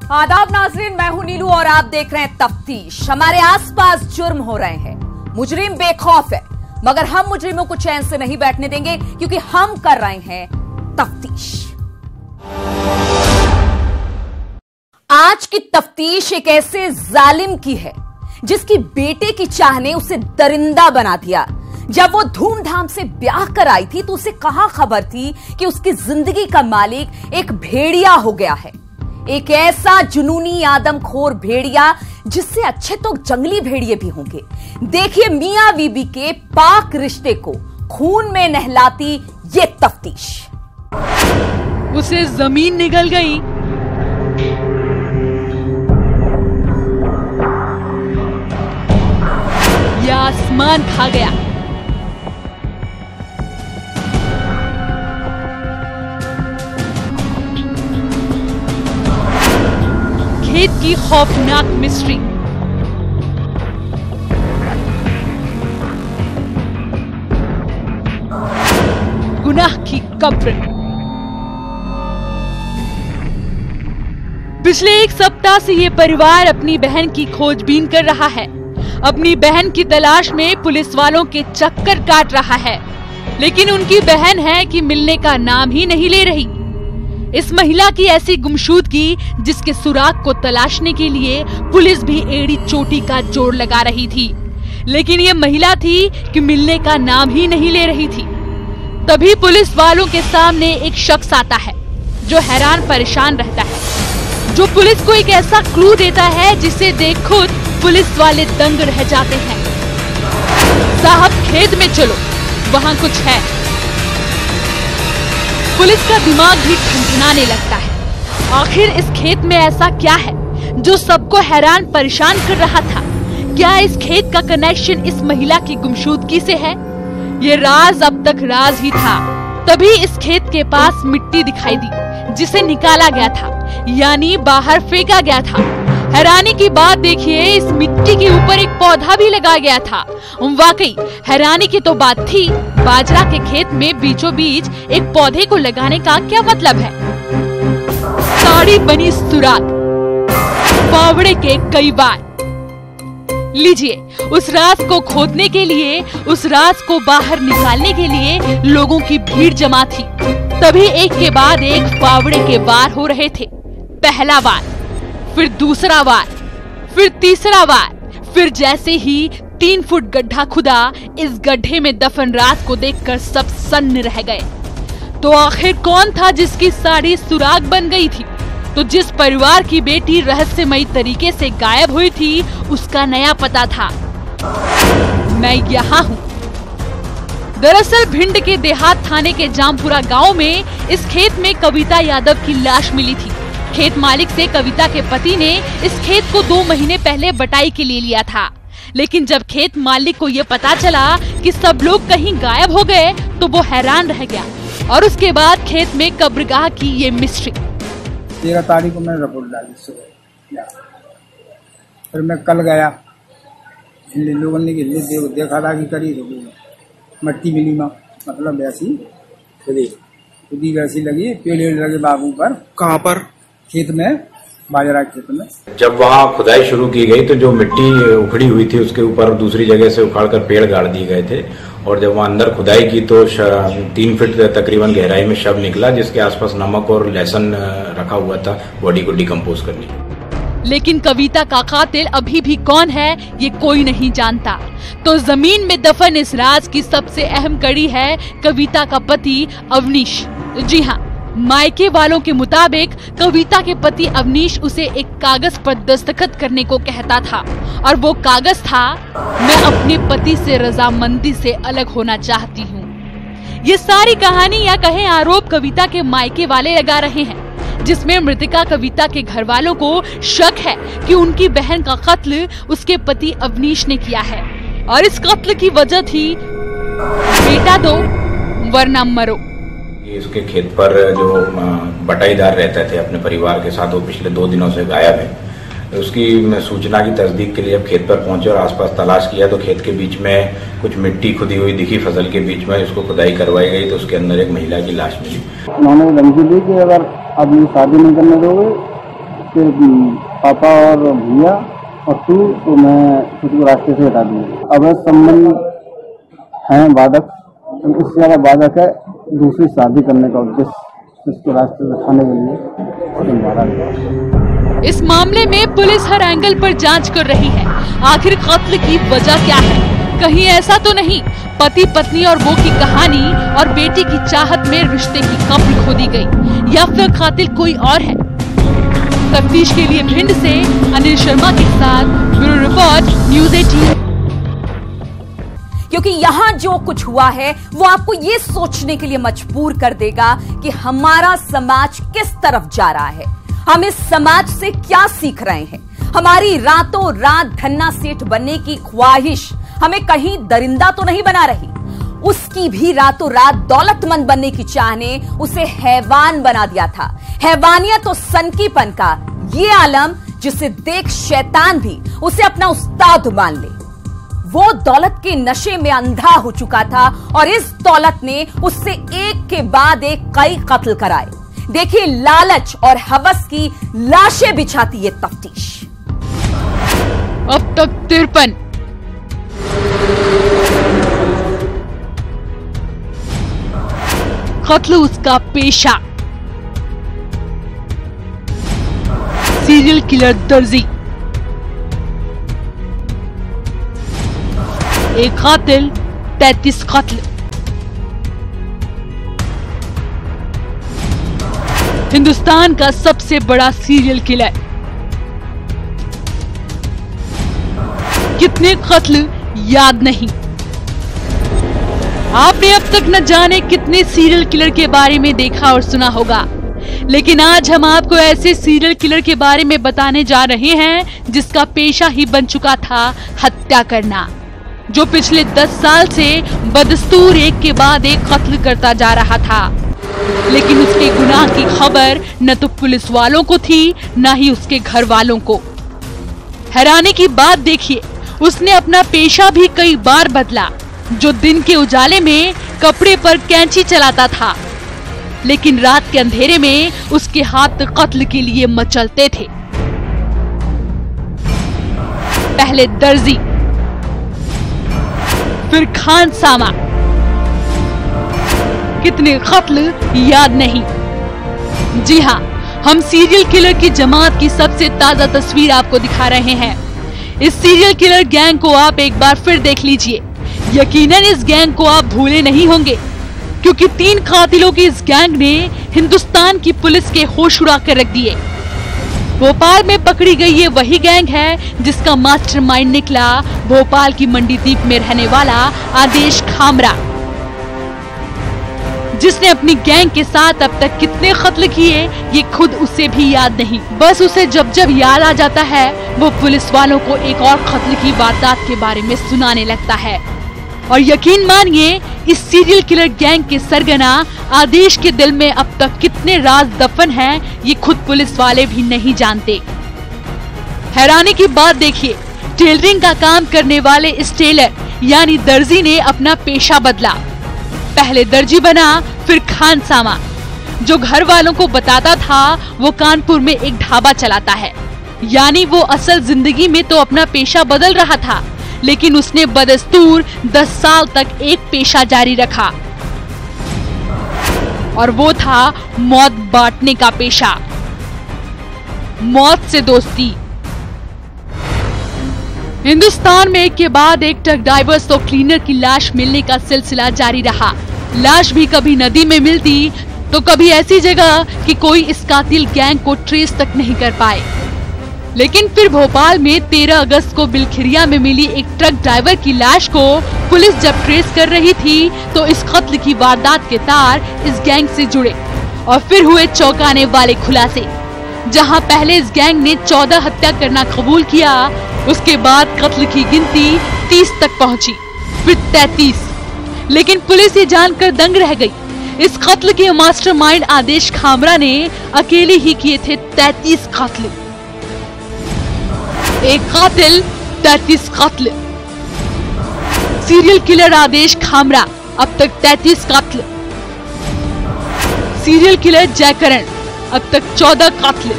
आदाब नाज़रीन, मैं हूं नीलू और आप देख रहे हैं तफ्तीश। हमारे आसपास जुर्म हो रहे हैं, मुजरिम बेखौफ है, मगर हम मुजरिमों को चैन से नहीं बैठने देंगे क्योंकि हम कर रहे हैं तफ्तीश। आज की तफ्तीश एक ऐसे जालिम की है जिसकी बेटे की चाह ने उसे दरिंदा बना दिया। जब वो धूमधाम से ब्याह कर आई थी तो उसे कहां खबर थी कि उसकी जिंदगी का मालिक एक भेड़िया हो गया है। एक ऐसा जुनूनी आदमखोर भेड़िया जिससे अच्छे तो जंगली भेड़िए भी होंगे। देखिए मियां बीबी के पाक रिश्ते को खून में नहलाती ये तफ्तीश। उसे जमीन निगल गई, या आसमान खा गया। खेत की खौफनाक मिस्ट्री। गुनाह की कब्र। पिछले एक सप्ताह से ये परिवार अपनी बहन की खोजबीन कर रहा है। अपनी बहन की तलाश में पुलिस वालों के चक्कर काट रहा है, लेकिन उनकी बहन है कि मिलने का नाम ही नहीं ले रही। इस महिला की ऐसी गुमशुदगी जिसके सुराग को तलाशने के लिए पुलिस भी एड़ी चोटी का जोर लगा रही थी, लेकिन ये महिला थी कि मिलने का नाम ही नहीं ले रही थी। तभी पुलिस वालों के सामने एक शख्स आता है जो हैरान परेशान रहता है, जो पुलिस को एक ऐसा क्लू देता है जिसे देख खुद पुलिस वाले दंग रह जाते हैं। साहब खेत में चलो, वहां कुछ है। पुलिस का दिमाग भी ठनठनाने लगता है। आखिर इस खेत में ऐसा क्या है जो सबको हैरान परेशान कर रहा था? क्या इस खेत का कनेक्शन इस महिला की गुमशुदगी से है? ये राज अब तक राज ही था। तभी इस खेत के पास मिट्टी दिखाई दी जिसे निकाला गया था, यानी बाहर फेंका गया था। हैरानी की बात देखिए, इस मिट्टी के ऊपर एक पौधा भी लगा गया था। वाकई हैरानी की तो बात थी, बाजरा के खेत में बीचों बीच एक पौधे को लगाने का क्या मतलब है? साड़ी बनी सुराग, फावड़े के कई बार। लीजिए, उस राज को खोदने के लिए, उस राज को बाहर निकालने के लिए लोगों की भीड़ जमा थी। तभी एक के बाद एक फावड़े के वार हो रहे थे। पहला वार, फिर दूसरा वार, फिर तीसरा वार। फिर जैसे ही 3 फुट गड्ढा खुदा, इस गड्ढे में दफन राज को देखकर सब सन्न रह गए। तो आखिर कौन था जिसकी साड़ी सुराग बन गई थी? तो जिस परिवार की बेटी रहस्यमयी तरीके से गायब हुई थी, उसका नया पता था। मैं यहाँ हूँ। दरअसल भिंड के देहात थाने के जामपुरा गांव में इस खेत में कविता यादव की लाश मिली थी। खेत मालिक से कविता के पति ने इस खेत को 2 महीने पहले बटाई के लिए लिया था, लेकिन जब खेत मालिक को ये पता चला कि सब लोग कहीं गायब हो गए तो वो हैरान रह गया। और उसके बाद खेत में कब्रगाह की ये मिस्ट्री। 13 तारीख को मैंने रिपोर्ट डाली सुबह, फिर मैं कल गया, लोगों ने देखा था कि करी तो मट्टी मिली, मतलब ऐसी खुदी वैसी लगी, पेड़ लगे बाबू पर। कहाँ पर? खेत में, बाजरा खेत में। जब वहाँ खुदाई शुरू की गई तो जो मिट्टी उखड़ी हुई थी उसके ऊपर दूसरी जगह से उखाड़कर पेड़ गाड़ दिए गए थे, और जब वहाँ अंदर खुदाई की तो 3 फीट तकरीबन गहराई में शव निकला, जिसके आसपास नमक और लहसुन रखा हुआ था बॉडी को डिकम्पोज करने। लेकिन कविता का कातिल अभी भी कौन है ये कोई नहीं जानता। तो जमीन में दफन इस राज की सबसे अहम कड़ी है कविता का पति अवनीश। जी हाँ, मायके वालों के मुताबिक कविता के पति अवनीश उसे एक कागज पर दस्तखत करने को कहता था, और वो कागज था, मैं अपने पति से रजामंदी से अलग होना चाहती हूँ। ये सारी कहानी या कहें आरोप कविता के मायके वाले लगा रहे हैं, जिसमें मृतका कविता के घर वालों को शक है कि उनकी बहन का कत्ल उसके पति अवनीश ने किया है, और इस कत्ल की वजह थी बेटा दो वरना मरो। उसके खेत पर जो बटाईदार रहते थे अपने परिवार के साथ, वो पिछले 2 दिनों से गायब है। उसकी सूचना की तस्दीक के लिए अब खेत पर पहुंचे और आसपास तलाश किया तो खेत के बीच में कुछ मिट्टी खुदी हुई दिखी, फसल के बीच में उसको खुदाई करवाई गई तो उसके अंदर एक महिला की लाश मिली। उन्होंने धमकी दी कि अगर आप ये शादी नहीं करने दोगे उसके पापा और भैया और तू, तो मैं तुझको रास्ते से हटा दूंगा। अवैध संबंध हैं बाधक, इससे ज्यादा बाधक है दूसरी शादी करने का उद्देश्य इसको रास्ते से हटाने के लिए मारा गया। इस मामले में पुलिस हर एंगल पर जांच कर रही है। आखिर कत्ल की वजह क्या है? कहीं ऐसा तो नहीं पति पत्नी और वो की कहानी और बेटी की चाहत में रिश्ते की कब्र खोदी गई, या फिर कातिल कोई और है? तफ्तीश के लिए भिंड से अनिल शर्मा के साथ ब्यूरो रिपोर्ट न्यूज़ 18। क्योंकि यहाँ जो कुछ हुआ है वो आपको ये सोचने के लिए मजबूर कर देगा कि हमारा समाज किस तरफ जा रहा है, हम इस समाज से क्या सीख रहे हैं। हमारी रातों रात धन्ना सेठ बनने की ख्वाहिश हमें कहीं दरिंदा तो नहीं बना रही, उसकी भी रातों रात दौलतमंद बनने की चाह ने उसे हैवान बना दिया था। हैवानियत और सनकीपन का ये आलम जिसे देख शैतान भी उसे अपना उस्ताद मान ले। वो दौलत के नशे में अंधा हो चुका था और इस दौलत ने उससे एक के बाद एक कई कत्ल कराए। देखिए लालच और हवस की लाशें बिछाती ये तफ्तीश। अब तक 53 कत्ल उसका पेशा। सीरियल किलर दर्जी, एक कातिल 33 कत्ल। हिंदुस्तान का सबसे बड़ा सीरियल किलर। कितने कत्ल याद नहीं। आपने अब तक न जाने कितने सीरियल किलर के बारे में देखा और सुना होगा, लेकिन आज हम आपको ऐसे सीरियल किलर के बारे में बताने जा रहे हैं जिसका पेशा ही बन चुका था हत्या करना, जो पिछले 10 साल से बदस्तूर एक के बाद एक कत्ल करता जा रहा था। लेकिन उसके गुनाह की खबर न तो पुलिस वालों को थी न ही उसके घर वालों को। हैरानी की बात देखिए, उसने अपना पेशा भी कई बार बदला। जो दिन के उजाले में कपड़े पर कैंची चलाता था, लेकिन रात के अंधेरे में उसके हाथ कत्ल के लिए मचलते थे। पहले दर्जी, फिर खानसामा। कितने कत्ल याद नहीं। जी हाँ, हम सीरियल किलर की जमात की सबसे ताजा तस्वीर आपको दिखा रहे हैं। इस सीरियल किलर गैंग को आप एक बार फिर देख लीजिए। यकीनन इस गैंग को आप भूले नहीं होंगे, क्योंकि 3 कातिलों की इस गैंग ने हिंदुस्तान की पुलिस के होश उड़ा कर रख दिए। भोपाल में पकड़ी गई ये वही गैंग है जिसका मास्टरमाइंड निकला भोपाल की मंडीदीप में रहने वाला आदेश खामरा, जिसने अपनी गैंग के साथ अब तक कितने कत्ल किए ये खुद उसे भी याद नहीं। बस उसे जब जब याद आ जाता है वो पुलिस वालों को एक और कत्ल की वारदात के बारे में सुनाने लगता है। और यकीन मानिए, इस सीरियल किलर गैंग के सरगना आदेश के दिल में अब तक कितने राज दफन हैं ये खुद पुलिस वाले भी नहीं जानते। हैरानी की बात देखिए, टेलरिंग का काम करने वाले इस टेलर यानी दर्जी ने अपना पेशा बदला। पहले दर्जी बना, फिर खानसामा। जो घर वालों को बताता था वो कानपुर में एक ढाबा चलाता है, यानी वो असल जिंदगी में तो अपना पेशा बदल रहा था, लेकिन उसने बदस्तूर 10 साल तक एक पेशा जारी रखा, और वो था मौत बांटने का पेशा। मौत से दोस्ती। हिंदुस्तान में एक के बाद एक ट्रक ड्राइवर्स और क्लीनर की लाश मिलने का सिलसिला जारी रहा। लाश भी कभी नदी में मिलती तो कभी ऐसी जगह कि कोई इस कातिल गैंग को ट्रेस तक नहीं कर पाए। लेकिन फिर भोपाल में 13 अगस्त को बिलखिरिया में मिली एक ट्रक ड्राइवर की लाश को पुलिस जब ट्रेस कर रही थी तो इस कत्ल की वारदात के तार इस गैंग से जुड़े और फिर हुए चौंकाने वाले खुलासे। जहां पहले इस गैंग ने 14 हत्या करना कबूल किया, उसके बाद कत्ल की गिनती 30 तक पहुंची, फिर 33। लेकिन पुलिस ये जानकर दंग रह गई, इस कत्ल के मास्टरमाइंड आदेश खामरा ने अकेले ही किए थे 33 कत्ल। एक कातिल 33 कत्ल। सीरियल किलर आदेश खामरा अब तक 33 कत्ल। सीरियल किलर जयकरण अब तक 14 कत्ल।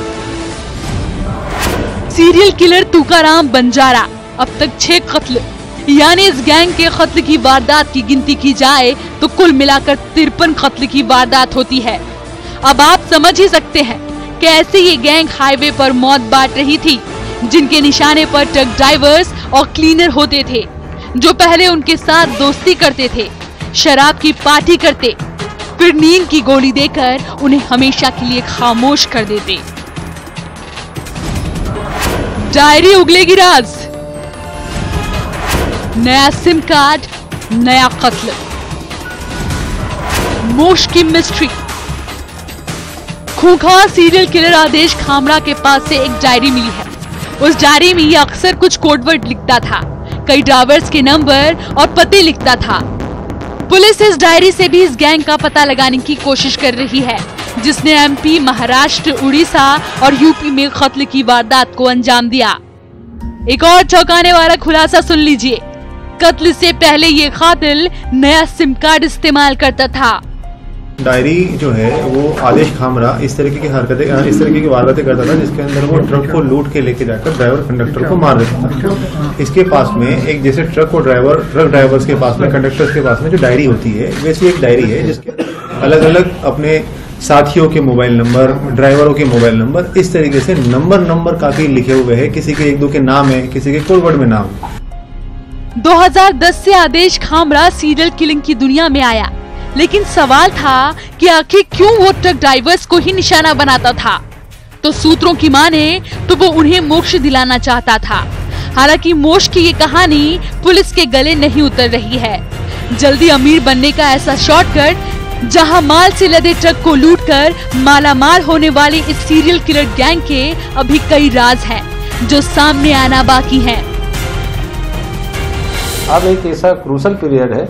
सीरियल किलर तुकाराम बंजारा अब तक 6 कत्ल, यानी इस गैंग के कत्ल की वारदात की गिनती की जाए तो कुल मिलाकर 53 कत्ल की वारदात होती है। अब आप समझ ही सकते हैं कैसे ये गैंग हाईवे पर मौत बांट रही थी, जिनके निशाने पर ट्रक ड्राइवर्स और क्लीनर होते थे, जो पहले उनके साथ दोस्ती करते थे, शराब की पार्टी करते, फिर नींद की गोली देकर उन्हें हमेशा के लिए खामोश कर देते। डायरी उगलेगी राज, नया सिम कार्ड, नया कत्ल, मोश की मिस्ट्री। खूंखार सीरियल किलर आदेश खामरा के पास से एक डायरी मिली है। उस डायरी में ये अक्सर कुछ कोडवर्ड लिखता था, कई ड्राइवर्स के नंबर और पते लिखता था। पुलिस इस डायरी से भी इस गैंग का पता लगाने की कोशिश कर रही है, जिसने एमपी, महाराष्ट्र, उड़ीसा और यूपी में कत्ल की वारदात को अंजाम दिया। एक और चौंकाने वाला खुलासा सुन लीजिए, कत्ल से पहले ये कातिल नया सिम कार्ड इस्तेमाल करता था। डायरी जो है वो आदेश खामरा इस तरीके की हरकतें, इस तरीके की वारदातें करता था, जिसके अंदर वो ट्रक को लूट के लेके जाकर ड्राइवर कंडक्टर को मार देता था। इसके पास में एक जैसे ट्रक ड्राइवर्स के पास में, कंडक्टर्स के पास में जो डायरी होती है, वैसी एक डायरी है जिसके अलग अलग अपने साथियों के मोबाइल नंबर, ड्राइवरों के मोबाइल नंबर, इस तरीके से नंबर काफी लिखे हुए हैं। किसी के 1-2 के नाम है, किसी के कोडवर्ड में नाम। 2010 से आदेश खामरा सीरियल किलिंग की दुनिया में आया, लेकिन सवाल था कि आखिर क्यों वो ट्रक ड्राइवर्स को ही निशाना बनाता था। तो सूत्रों की माने तो वो उन्हें मोक्ष दिलाना चाहता था। हालांकि मोक्ष की ये कहानी पुलिस के गले नहीं उतर रही है। जल्दी अमीर बनने का ऐसा शॉर्टकट, जहां माल से लदे ट्रक को लूटकर मालामाल होने वाली इस सीरियल किलर गैंग के अभी कई राज हैं जो सामने आना बाकी हैं। अब एक ऐसा क्रूशल पीरियड है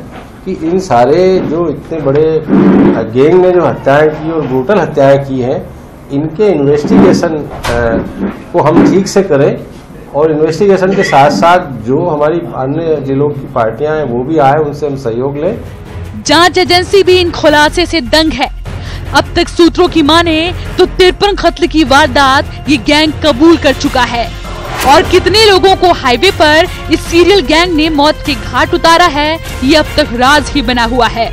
कि इन सारे जो इतने बड़े गैंग ने जो हत्याएं की और ब्रूटल हत्याएं की हैं, इनके इन्वेस्टिगेशन को हम ठीक से करें और इन्वेस्टिगेशन के साथ साथ जो हमारी अन्य जिलों की पार्टियां हैं वो भी आए, उनसे हम सहयोग लें। जांच एजेंसी भी इन खुलासे से दंग है। अब तक सूत्रों की माने तो 53 कत्ल की वारदात ये गैंग कबूल कर चुका है, और कितने लोगों को हाईवे पर इस सीरियल गैंग ने मौत के घाट उतारा है, ये अब तक राज ही बना हुआ है।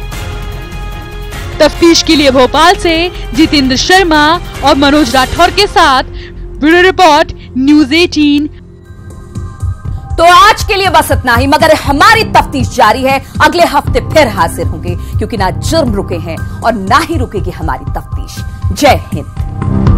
तफ्तीश के लिए भोपाल से जितेंद्र शर्मा और मनोज राठौर के साथ ब्यूरो रिपोर्ट, न्यूज़ 18। तो आज के लिए बस इतना ही, मगर हमारी तफ्तीश जारी है। अगले हफ्ते फिर हाजिर होंगे, क्योंकि ना जुर्म रुके हैं और ना ही रुकेगी हमारी तफ्तीश। जय हिंद।